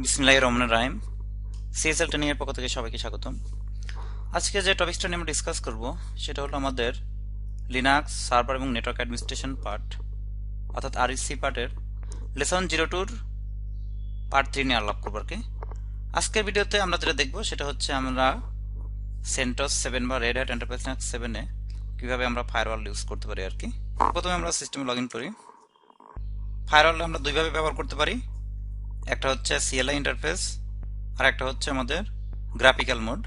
বিসমিল্লাহির রহমানির রহিম। CSL training এর পক্ষ থেকে সবাইকে স্বাগতম। আজকে যে টপিকসটা নিয়ে আমরা ডিসকাস করব সেটা হলো আমাদের লিনাক্স সার্ভার এবং নেটওয়ার্ক অ্যাডমিনিস্ট্রেশন পার্ট, অর্থাৎ আরইসি পার্টের লেসন 02 পার্ট 3 নিয়ে আলাপ করব আর কি। আজকের ভিডিওতে আমরা যেটা দেখব সেটা হচ্ছে আমরা সেন্টস 7 বা রেড হ্যাট এন্টারপ্রাইজ লিনাক্স 7 এ কিভাবে আমরা ফায়ারওয়াল ইউজ করতে পারি আর কি। প্রথমে আমরা সিস্টেমে লগইন করি। ফায়ারওয়াল আমরা দুইভাবে ব্যবহার করতে পারি, একটা হচ্ছে সিএলআই ইন্টারফেস আর একটা হচ্ছে আমাদের গ্রাফিক্যাল মোড।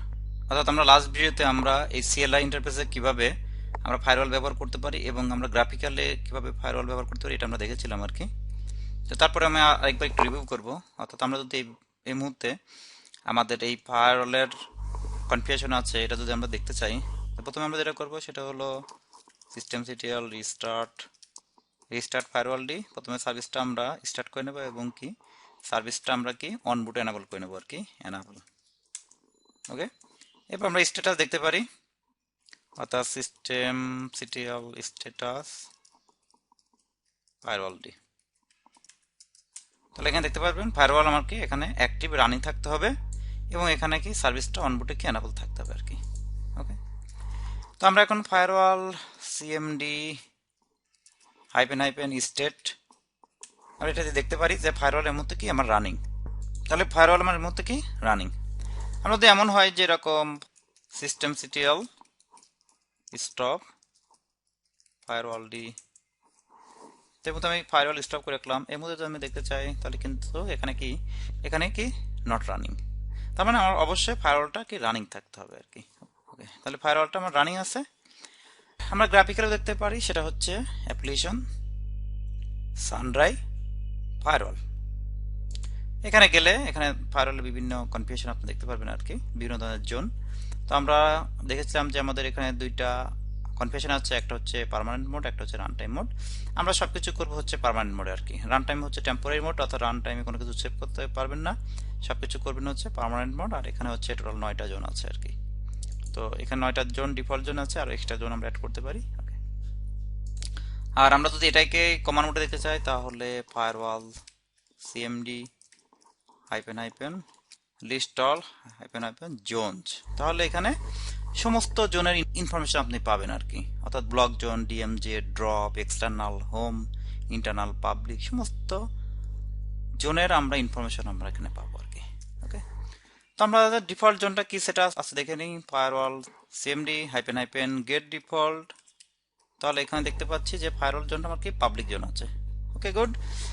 অর্থাৎ আমরা লাস্ট ভিডিওতে আমরা এই সিএলআই ইন্টারফেসে কিভাবে আমরা ফায়ারওয়াল ব্যবহার করতে পারি এবং আমরা গ্রাফিক্যালে কিভাবে ফায়ারওয়াল ব্যবহার করতে পারি এটা আমরা দেখেছিলাম আর কি। তো তারপরে আমি আরেকবার একটু রিভিউ করব। অর্থাৎ আমরা যদি এই মুহূর্তে আমাদের এই ফায়ারওয়ালের কনফিগারেশন আছে এটা যদি আমরা দেখতে চাই, তো প্রথমে আমরা যেটা করব সেটা হলো সিস্টেমসিটিএল রিস্টার্ট ফায়ারওয়াল ডি। প্রথমে সার্ভিসটা আমরা স্টার্ট করে নেব এবং কি সার্ভিসটা আমরা কি অন বুটে এনাবল করে নেব আর কি, এনাবল। ওকে, এরপর আমরা স্ট্যাটাস দেখতে পারি, অর্থাৎ system CTL status firewall D. তাহলে এখানে দেখতে পারবেন ফায়ারওয়াল আমার কি এখানে অ্যাক্টিভ রানিং থাকতে হবে এবং এখানে কি সার্ভিসটা অন বুটে কি এনাবল থাকতে হবে আর কি। ওকে, তো আমরা এখন firewall CMD hyphen hyphen state আমরা এটাতে দেখতে পারি যে ফায়ারওয়াল এর মধ্যে কি আমার রানিং। তাহলে ফায়ারওয়াল আমার এর মধ্যে কি রানিং। আমরা যদি এমন হয় যে এরকম system CTL stop firewall D, তো প্রথমে আমি ফায়ারওয়াল স্টপ করে রাখলাম। এর মধ্যে যদি আমি দেখতে চাই তাহলে কিন্তু এখানে কি নট রানিং। তার মানে আমার অবশ্যই ফায়ারওয়ালটা কি রানিং থাকতে হবে আর কি। ওকে, তাহলে ফায়ারওয়ালটা আমার রানিং আছে। আমরা গ্রাফিক্যালে দেখতে পারি সেটা হচ্ছে অ্যাপ্লিকেশন সানড্রাই ফায়ারওয়াল। এখানে গেলে এখানে ফায়ারওয়ালের বিভিন্ন কনফিগারেশন আপনি দেখতে পারবেন আর কি, বিভিন্ন ধরনের জোন। তো আমরা দেখেছিলাম যে আমাদের এখানে দুইটা কনফিগারেশন আছে, একটা হচ্ছে পার্মানেন্ট মোড, একটা হচ্ছে রান টাইম মোড। আমরা সবকিছু করব হচ্ছে পার্মানেন্ট মোডে আর কি। রান টাইম হচ্ছে টেম্পোরারি মোড, অর্থাৎ রান টাইমে কোনো কিছু সেভ করতে পারবেন না, সবকিছু করবেন হচ্ছে পার্মানেন্ট মোড। আর এখানে হচ্ছে টোটাল 9টা জোন আছে আর কি। তো এখানে 9টা জোন ডিফল্ট জোন আছে আর এক্সট্রা জোন আমরা অ্যাড করতে পারি। ওকে, আর আমরা যদি এটাকে কমান্ড মোডে দেখতে চাই তাহলে firewall CMD hyphen hyphen list all hyphen hyphen zones. তাহলে এখানে সমস্ত জোনের ইনফরমেশন আপনি পাবেন আর কি, অর্থাৎ block zone, DMZ, drop, external, home, internal, public, সমস্ত জোনের আমরা ইনফরমেশন আমরা এখানে পাবো আর কি। ওকে, তো আমরা ডিফল্ট জোনটা কি সেটা আছে দেখে নিই। Firewall CMD hyphen hyphen get default. তাহলে এখানে দেখতে পাচ্ছি যে ফায়ারওয়াল জোনটা আমার কি পাবলিক জোন আছে। ওকে, গুড।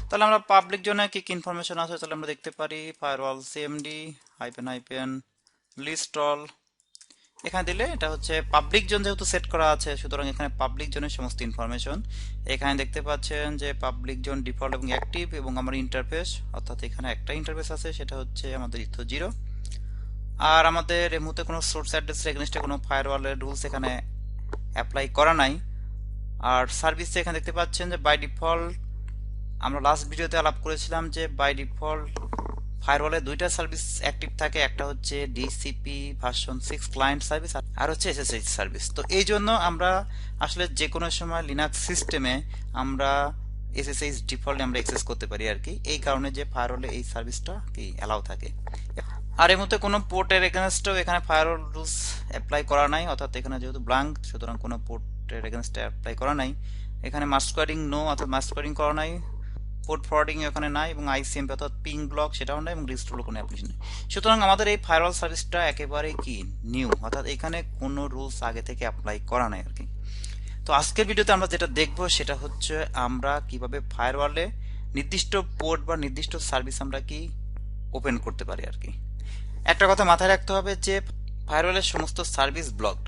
তাহলে আমরা পাবলিক জোনে কি কি ইনফরমেশন আছে তাহলে আমরা দেখতে পারি firewall CMD hyphen hyphen list all. এখানে দিলে এটা হচ্ছে পাবলিক জোন যেহেতু সেট করা আছে, সুতরাং এখানে পাবলিক জোনের সমস্ত ইনফরমেশন এখানে দেখতে পাচ্ছেন যে পাবলিক জোন ডিফল্ট এবং অ্যাক্টিভ এবং আমার ইন্টারফেস, অর্থাৎ এখানে একটা ইন্টারফেস আছে সেটা হচ্ছে আমাদের ইথো 0। আর আমাদের এর মধ্যে কোনো সোর্স অ্যাড্রেসের এগেইনস্টে কোনো ফায়ারওয়ালের রুলস এখানে অ্যাপ্লাই করা নাই। আর সার্ভিসে এখানে দেখতে পাচ্ছেন যে বাই ডিফল্ট আমরা লাস্ট ভিডিওতে আলাপ করেছিলাম যে বাই ডিফল্ট ফায়ারওয়ালে দুইটা সার্ভিস অ্যাক্টিভ থাকে, একটা হচ্ছে ডিসিপি ভার্সন 6 ক্লায়েন্ট সার্ভিস আর হচ্ছে এসএসএইচ সার্ভিস। তো এই জন্য আমরা আসলে যে কোনো সময় লিনাক্স সিস্টেমে আমরা এসএসএইচ ডিফল্ট আমরা অ্যাক্সেস করতে পারি আর কি, এই কারণে যে ফায়ারওয়ালে এই সার্ভিসটা কি অ্যালাউ থাকে। আর এর মধ্যে কোনো পোর্টের এগেনস্টেও এখানে ফায়ারওয়াল রুলস অ্যাপ্লাই করা নাই, অর্থাৎ এখানে যেহেতু ব্ল্যাঙ্ক সুতরাং কোনো পোর্টের এগেনস্টে অ্যাপ্লাই করা নাই। এখানে মাস্কোয়ারিং নো, অর্থাৎ মাস্কোয়ারিং করা নাই। পোর্ট ফরওয়ার্ডিং এখানে নাই এবং আইসিএমপি অর্থাৎ পিং ব্লক সেটাও নাই এবং রিস্টোর কোনো অ্যাপ্লিকেশন নেই। সুতরাং আমাদের এই ফায়ারওয়াল সার্ভিসটা একেবারে কি নিউ, অর্থাৎ এখানে কোনো রুলস আগে থেকে অ্যাপ্লাই করা নাই আর কি। তো আজকের ভিডিওতে আমরা যেটা দেখব সেটা হচ্ছে আমরা কিভাবে ফায়ারওয়ালে নির্দিষ্ট পোর্ট বা নির্দিষ্ট সার্ভিস আমরা কি ওপেন করতে পারি আর কি। একটা কথা মাথায় রাখতে হবে যে ফায়ারওয়ালের সমস্ত সার্ভিস ব্লকড,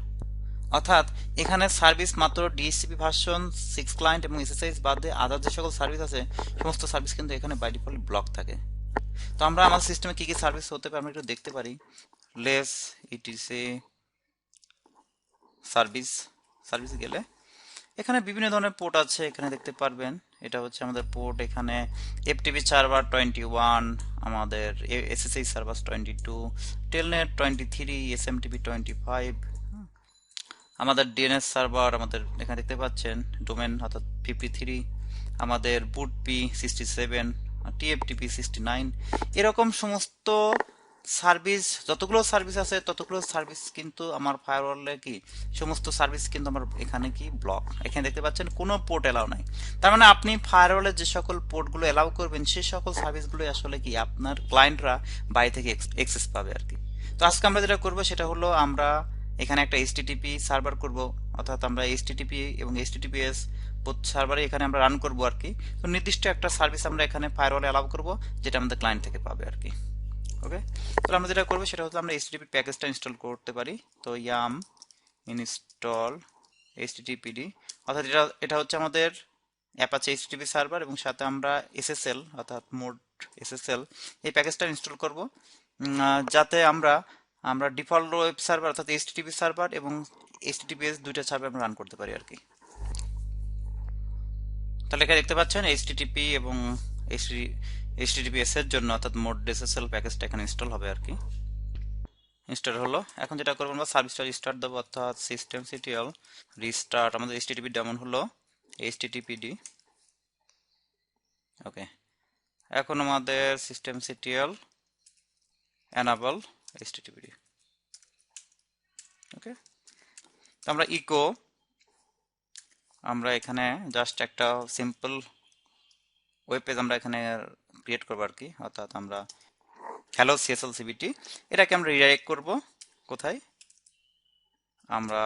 অর্থাৎ এখানে সার্ভিস মাত্র ডিএসসিপি ভার্সন 6 ক্লায়েন্ট এবং এসএসএইচ বাদে আদার যে সকল সার্ভিস আছে সমস্ত সার্ভিস কিন্তু এখানে বাই ডিফল্ট ব্লক থাকে। তো আমরা আমাদের সিস্টেমে কি কি সার্ভিস হতে পারে আমরা একটু দেখতে পারি। লেস ইটিসি সার্ভিস, সার্ভিসে গেলে এখানে বিভিন্ন ধরনের পোর্ট আছে এখানে দেখতে পারবেন। এটা হচ্ছে আমাদের পোর্ট, এখানে এফটিপি সার্ভার 21, আমাদের এসএসএইচ সার্ভার 22, টেলনেট 23, এসএমটিপি 25, আমাদের ডিএনএস সার্ভার আমাদের এখানে দেখতে পাচ্ছেন ডোমেন অর্থাৎ 53, আমাদের বুট পি 67, টিএফটিপি 69, এরকম সমস্ত সার্ভিস, যতগুলো সার্ভিস আছে ততগুলো সার্ভিস কিন্তু আমার ফায়ারওয়ালে কি সমস্ত সার্ভিস কিন্তু আমার এখানে কি ব্লক। এখানে দেখতে পাচ্ছেন কোনো পোর্ট এলাও নাই। তার মানে আপনি ফায়ারওয়ালে যে সকল পোর্টগুলো এলাও করবেন সেই সকল সার্ভিসগুলো আসলে কি আপনার ক্লায়েন্টরা বাইরে থেকে অ্যাক্সেস পাবে আর কি। তো আজকে আমরা যেটা করব সেটা হলো আমরা এখানে একটা এইচটিটিপি সার্ভার করব, অর্থাৎ আমরা এইচটিটিপি এবং এইচটিটিপিএস বোথ সার্ভারে এখানে আমরা রান করব আর কি। তো নির্দিষ্ট একটা সার্ভিস আমরা এখানে ফায়ারওয়ালে অ্যালাউ করব যেটা আমাদের ক্লায়েন্ট থেকে পাবে আর কি। ওকে, তাহলে আমরা যেটা করবো সেটা হচ্ছে আমরা এইচটিটিপি প্যাকেজটা ইনস্টল করতে পারি। তো ইয়াম ইনস্টল এইচটিটিপিডি, অর্থাৎ এটা হচ্ছে আমাদের অ্যাপাচি এইচটিটিপি সার্ভার এবং সাথে আমরা এসএসএল অর্থাৎ মোড এসএসএল এই প্যাকেজটা ইনস্টল করব, যাতে আমরা ডিফল্ট ওয়েব সার্ভার অর্থাৎ এইচটিটিপি সার্ভার এবং এইচটিটিপিএস দুইটা সার্ভার আমরা রান করতে পারি আর কি। তাহলে এখানে দেখতে পাচ্ছেন এইচটিটিপি এবং এইচটিটিপিএস এর জন্য অর্থাৎ মোড এসএসএল প্যাকেজটা এখানে ইনস্টল হবে আর কি। ইনস্টল হলো। এখন যেটা করবো আমরা সার্ভিসটা রিস্টার্ট দেবো, অর্থাৎ systemctl রিস্টার্ট আমাদের এইচটিটিপি যেমন হলো এইচটিটিপিডি। ওকে, এখন আমাদের systemctl enable httpd। ওকে, তো আমরা আমরা এখানে জাস্ট একটা সিম্পল ওয়েব পেজ আমরা এখানে ক্রিয়েট করবো আর কি, অর্থাৎ আমরা হ্যালো সিএসএলসিবিটি এটাকে আমরা রিডাইরেক্ট করব কোথায়, আমরা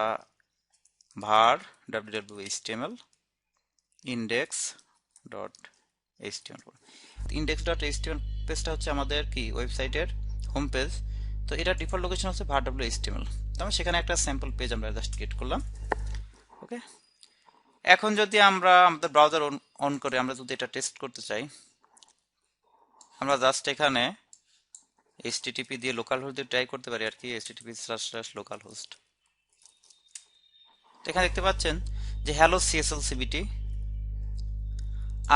var www.html index.html index.html পেজটা হচ্ছে আমাদের কি ওয়েবসাইটের হোম পেজ। তো এটা ডিফল্ট লোকেশন হচ্ছে var www.html। তো আমি সেখানে একটা স্যাম্পল পেজ আমরা জাস্ট ক্রিয়েট করলাম। ওকে, এখন যদি আমরা আমাদের ব্রাউজার অন করে আমরা যদি এটা টেস্ট করতে চাই, আমরা জাস্ট এখানে http দিয়ে লোকাল হোস্ট দিয়ে ট্রাই করতে পারি আর কি, http//localhost। এখানে দেখতে পাচ্ছেন যে হ্যালো সিএসএলসিবিটি।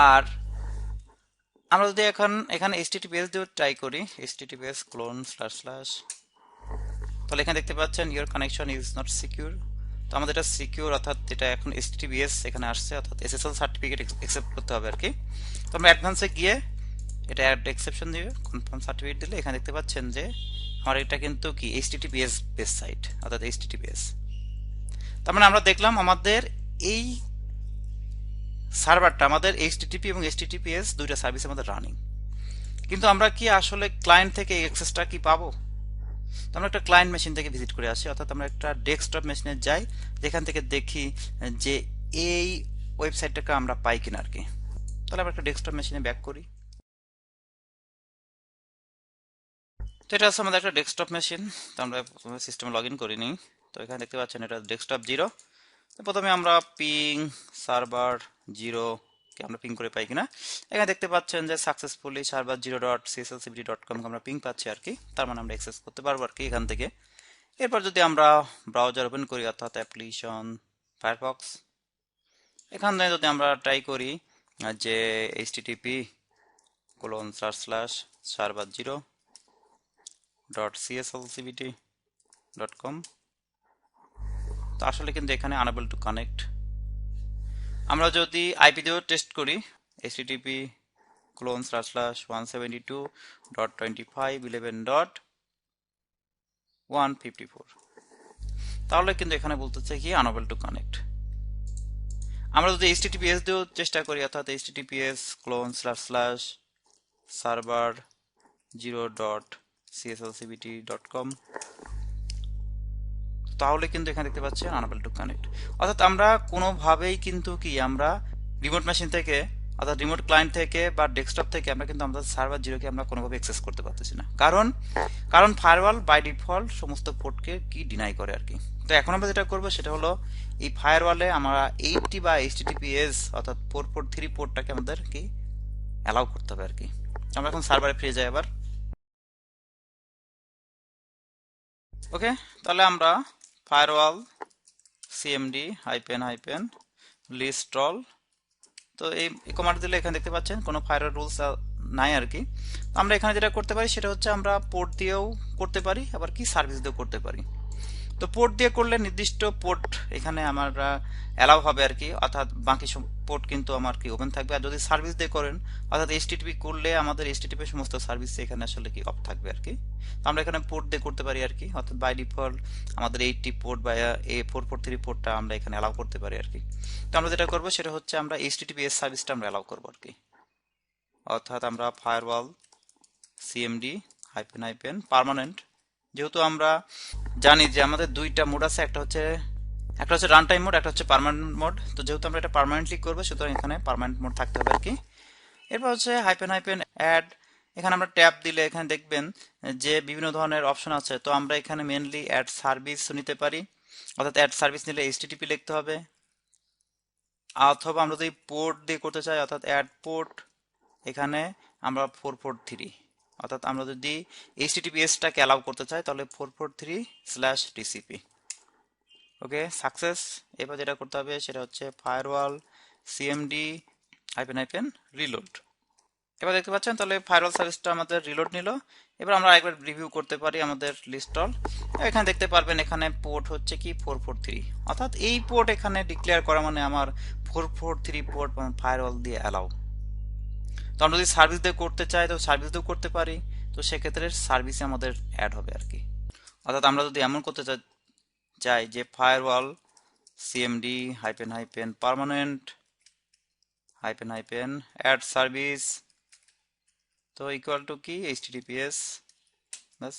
আর আমরা যদি এখানে https দিয়ে ট্রাই করি, https তাহলে এখানে দেখতে পাচ্ছেন your connection is not secure. তো আমাদের এটা সিকিউর, অর্থাৎ এটা এখন https এখানে আসছে, অর্থাৎ SSL সার্টিফিকেট অ্যাকসেপ্ট করতে হবে আর কি। তো আমরা অ্যাডভান্সে গিয়ে এটা অ্যাড এক্সেপশন দিবে, কনফার্ম সার্টিফিকেট দিলে এখানে দেখতে পাচ্ছেন যে আমার এটা কিন্তু কি HTTPS বেস সাইট, অর্থাৎ HTTPS। তার মানে আমরা দেখলাম আমাদের এই সার্ভারটা আমাদের HTTP এবং HTTPS দুইটা সার্ভিস আমাদের রানিং, কিন্তু আমরা কি আসলে ক্লায়েন্ট থেকে এই অ্যাক্সেসটা কি পাবো? তো আমরা একটা ক্লায়েন্ট মেশিন থেকে ভিজিট করে আসি, অর্থাৎ আমরা একটা ডেস্কটপ মেশিনে যাই, যেখান থেকে দেখি যে এই ওয়েবসাইটটাকে আমরা পাই কিনা আর কি। তাহলে আমরা একটা ডেস্কটপ মেশিনে ব্যাক করি। তো এটা হচ্ছে আমাদের একটা ডেস্কটপ মেশিন। তো আমরা সিস্টেমে লগ ইন করিনি। তো এখানে দেখতে পাচ্ছেন এটা ডেস্কটপ 0। তো প্রথমে আমরা পিং সার্ভার 0 কে আমরা পিং করে পাই কিনা, এখানে দেখতে পাচ্ছেন যে সাকসেসফুলি সার্ভার 0.cslcbt.com আমরা পিং পাচ্ছি আর কি। তার মানে আমরা অ্যাক্সেস করতে পারবো আর কি এখান থেকে। এরপর যদি আমরা ব্রাউজার ওপেন করি, অর্থাৎ অ্যাপ্লিকেশন ফায়ারফক্স, এখানে যদি আমরা ট্রাই করি যে http://server0.cslcbt.com, তো আসলে কিন্তু এখানে আনএবল টু কানেক্ট। আমরা যদি আইপি দিয়েও টেস্ট করি http://172.25.11.154, তাহলে কিন্তু এখানে বলতেছে কি আনএবল টু কানেক্ট। আমরা যদি https দিয়েও চেষ্টা করি, অর্থাৎ https://server0.cslcbt.com, তাহলে কিন্তু এখানে দেখতে পাচ্ছেন আনএবল টু কানেক্ট। অর্থাৎ আমরা কোনোভাবেই কিন্তু কি আমরা রিমোট মেশিন থেকে, অর্থাৎ রিমোট ক্লায়েন্ট থেকে বা ডেস্কটপ থেকে আমরা কিন্তু আমাদের সার্ভার 0কে আমরা কোনোভাবে অ্যাক্সেস করতে পারতেছি না, কারণ ফায়ারওয়াল বাই ডিফল্ট সমস্ত পোর্টকে কি ডিনাই করে আর কি। তো এখন আমরা যেটা করবো সেটা হলো এই ফায়ারওয়ালে আমরা 80 বা HTTPS অর্থাৎ 443 পোর্টটাকে আমাদের কি অ্যালাউ করতে হবে আর কি। আমরা এখন সার্ভারে ফিরে যাই আবার। ওকে, তাহলে আমরা ফায়ারওয়াল cmd -list all, তো এই কমান্ড দিলে এখানে দেখতে পাচ্ছেন কোনো ফায়ারওয়াল রুলস নাই আর কি। আমরা এখানে যেটা করতে পারি সেটা হচ্ছে আমরা পোর্ট দিয়েও করতে পারি, আবার কি সার্ভিস দিয়েও করতে পারি। তো তো পোর্ট দিয়ে করলে নির্দিষ্ট পোর্ট এখানে আমরা অ্যালাউ হবে আর কি, অর্থাৎ বাকি সব পোর্ট কিন্তু আমার কি ওপেন থাকবে। আর যদি সার্ভিস দিয়ে করেন অর্থাৎ এইচটিটিপি করলে আমাদের এইচটিটিপি সমস্ত সার্ভিস এখানে আসলে কি অফ থাকবে আর কি। তো আমরা এখানে পোর্ট দিয়ে করতে পারি আর কি, অর্থাৎ বাই ডিফল্ট আমাদের 80 পোর্ট বা A443 পোর্টটা আমরা এখানে অ্যালাউ করতে পারি আর কি। তো আমরা যেটা করবো সেটা হচ্ছে আমরা এইচটিটিপিএস সার্ভিসটা আমরা অ্যালাউ করবো আর কি, অর্থাৎ আমরা ফায়ারওয়াল সিএমডি হাইপেন পার্মানেন্ট, যেহেতু আমরা জানি যে আমাদের দুইটা মোড আছে, একটা হচ্ছে রান টাইম মোড, একটা হচ্ছে পার্মানেন্ট মোড। তো যেহেতু আমরা এটা পার্মানেন্টলি করবো সুতরাং এখানে পার্মানেন্ট মোড থাকতে হবে আর কি। এরপর হচ্ছে হাইপেন অ্যাড, এখানে আমরা ট্যাব দিলে এখানে দেখবেন যে বিভিন্ন ধরনের অপশন আছে। তো আমরা এখানে মেনলি অ্যাড সার্ভিস নিতে পারি, অর্থাৎ অ্যাড সার্ভিস নিলে এইচটিটিপি লিখতে হবে, অথবা আমরা যদি পোর্ট দিয়ে করতে চাই অর্থাৎ অ্যাড পোর্ট, এখানে আমরা 443, অর্থাৎ আমরা যদি এইচটিটিপিএসটাকে অ্যালাউ করতে চাই তাহলে 443/TCP। ওকে, সাকসেস। এবার যেটা করতে হবে সেটা হচ্ছে ফায়ারওয়াল সিএমডি হাইপেন রিলোড। এবার দেখতে পাচ্ছেন তাহলে ফায়ারওয়াল সার্ভিসটা আমাদের রিলোড নিল। এবার আমরা একবার রিভিউ করতে পারি আমাদের লিস্টল। এখানে দেখতে পারবেন এখানে পোর্ট হচ্ছে কি 443, অর্থাৎ এই পোর্ট এখানে ডিক্লেয়ার করা মানে আমার 443 পোর্ট ফায়ারওয়াল দিয়ে অ্যালাউ। তো আমরা যদি সার্ভিস দিয়ে করতে চাই তো সার্ভিস দিয়েও করতে পারি, তো সেক্ষেত্রে সার্ভিসে আমাদের অ্যাড হবে আর কি। অর্থাৎ আমরা যদি এমন করতে চাই যে firewall CMD hyphen permanent hyphen add service, তো ইকুয়াল টু কি এইচটিটিপিএস, বাস।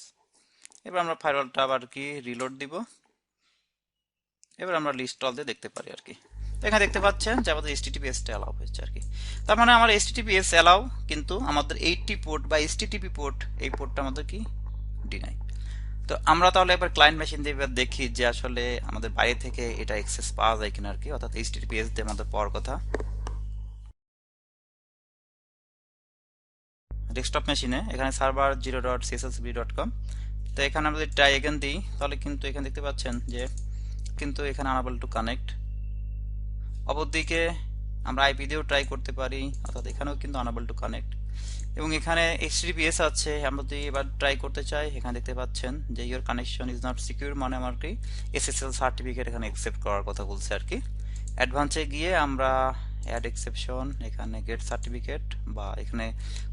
এবার আমরা ফায়ারওয়ালটা আবার কি রিলোড দিব, এবার আমরা লিস্ট অল দিয়ে দেখতে পারি আর কি। তো এখানে দেখতে পাচ্ছেন যে আমাদের এইচটিটিপিএসটা অ্যালাউ হয়েছে আর কি। তার মানে আমার এইচটিটিপিএস অ্যালাউ, কিন্তু আমাদের 80 পোর্ট বা এইচটিটিপি পোর্ট এই পোর্টটা আমাদের কি ডিনাই। তো আমরা তাহলে এবার ক্লায়েন্ট মেশিন দিয়ে এবার দেখি যে আসলে আমাদের বাইরে থেকে এটা অ্যাক্সেস পাওয়া যায় কিনা আর কি, অর্থাৎ এইচটিটিপিএস দিয়ে আমাদের পাওয়ার কথা। ডেস্কটপ মেশিনে এখানে সার্ভার 0.cssb.com। তো এখানে আমরা যদি ট্রাই এগেন দিই তাহলে কিন্তু এখানে দেখতে পাচ্ছেন যে কিন্তু এখানে আনাবল টু কানেক্ট। অপরদিকে আমরা আইপি দিয়েও ট্রাই করতে পারি, অর্থাৎ এখানেও কিন্তু আনাবল টু কানেক্ট। এবং এখানে এইচটিটিপিএস আছে, আমরা যদি এবার ট্রাই করতে চাই এখানে দেখতে পাচ্ছেন যে your connection is not secure, মানে আমার কি এসএসএল সার্টিফিকেট এখানে অ্যাকসেপ্ট করার কথা বলছে আর কি। অ্যাডভান্সে গিয়ে আমরা অ্যাড এক্সেপশন, এখানে গেট সার্টিফিকেট বা এখানে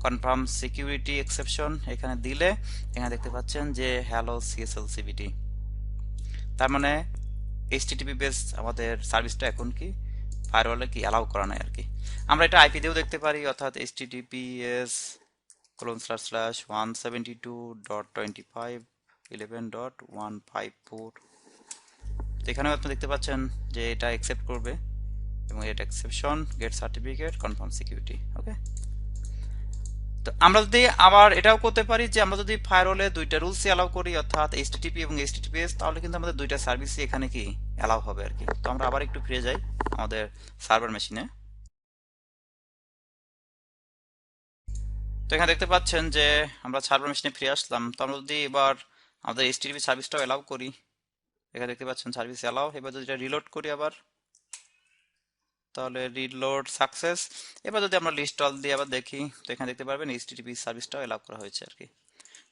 কনফার্ম সিকিউরিটি এক্সেপশন এখানে দিলে এখানে দেখতে পাচ্ছেন যে হ্যালো সিএসএল সিবিটি, তার মানে এইচটিটিপি বেস আমাদের সার্ভিসটা এখন কি ফায়ারওয়ালে কি অ্যালাউ করা নাই আর কি। আমরা এটা আইপি দিয়েও দেখতে পারি, অর্থাৎ https://172.25.11.154। এখানেও আপনি দেখতে পাচ্ছেন যে এটা অ্যাকসেপ্ট করবে এবং এটা exception get certificate confirm security. Okay, তো আমরা যদি আবার এটাও করতে পারি যে আমরা যদি ফায়ারওয়ালে দুইটা রুলস অ্যালাউ করি, অর্থাৎ এইচটিটিপি এবং এইচটিটিপিএস, তাহলে কিন্তু আমাদের দুইটা সার্ভিসই এখানে কি অ্যালাউ হবে আর কি। তো আমরা আবার একটু ফিরে যাই আমাদের সার্ভার মেশিনে। তো এখানে দেখতে পাচ্ছেন যে আমরা সার্ভার মেশিনে ফিরে আসলাম। তো আমরা যদি এবার আমাদের এইচটিটিপি সার্ভিসটাও অ্যালাউ করি, এখানে দেখতে পাচ্ছেন সার্ভিস অ্যালাউ। এবার যদি এটা রিলোড করি আবার, তাহলে রিলোড সাকসেস। এবার যদি আমরা লিস্ট অল দিয়ে আবার দেখি তো এখানে দেখতে পারবেন এইচটিটিপি সার্ভিসটাও অ্যালাউ করা হয়েছে আর কি।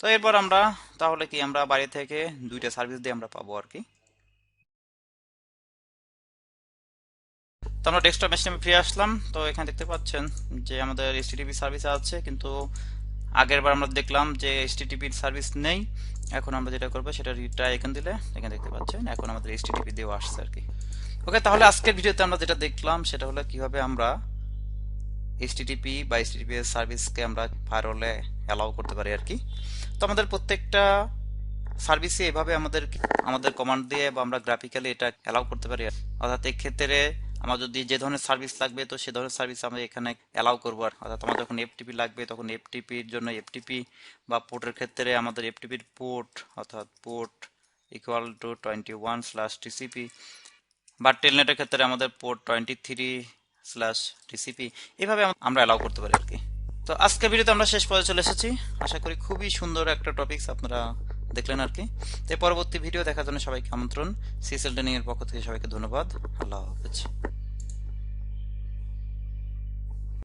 তো এরপর আমরা তাহলে কি আমরা বাইরে থেকে দুইটা সার্ভিস দিয়ে আমরা পাবো আর কি। তো আমরা ডেস্কটপ মেশিনে ফিরে আসলাম। তো এখানে দেখতে পাচ্ছেন যে আমাদের এইচটিটিপি সার্ভিস আছে, কিন্তু আগের বার আমরা দেখলাম যে এইচটিটিপি সার্ভিস নেই। এখন আমরা যেটা করবো সেটা রিট্রাই এখানে দিলে এখানে দেখতে পাচ্ছেন এখন আমাদের এইচটিটিপি দিয়েও আসছে আর কি। ওকে, তাহলে আজকের ভিডিওতে আমরা যেটা দেখলাম সেটা হলো কিভাবে আমরা এইচটিটিপি বা এইচটিটিপিএস সার্ভিসকে আমরা ফায়ারওয়ালে অ্যালাউ করতে পারি আর কি। তো আমাদের প্রত্যেকটা সার্ভিসে এভাবে আমাদের কমান্ড দিয়ে বা আমরা গ্রাফিক্যালি এটা অ্যালাউ করতে পারি। অর্থাৎ এই ক্ষেত্রে আমার যদি যে ধরনের সার্ভিস লাগবে তো সে ধরনের সার্ভিস আমরা এখানে অ্যালাউ করবো। আর অর্থাৎ আমার যখন এফটিপি লাগবে তখন এফটিপির জন্য এফটিপি, বা পোর্টের ক্ষেত্রে আমাদের এফটিপির পোর্ট অর্থাৎ পোর্ট ইকুয়াল টু 21/TCP, বা টেলনেটের ক্ষেত্রে আমাদের পোর্ট 23/TCP, এভাবে আমরা অ্যালাউ করতে পারি আর কি। তো আজকের ভিডিওতে আমরা শেষ পর্যায়ে চলে এসেছি। আশা করি খুবই সুন্দর একটা টপিকস আপনারা দেখলেন আর কি। তো পরবর্তী ভিডিও দেখার জন্য সবাইকে আমন্ত্রণ। সিএসএল ট্রেনিং এর পক্ষ থেকে সবাইকে ধন্যবাদ। আল্লাহ হাফেজ।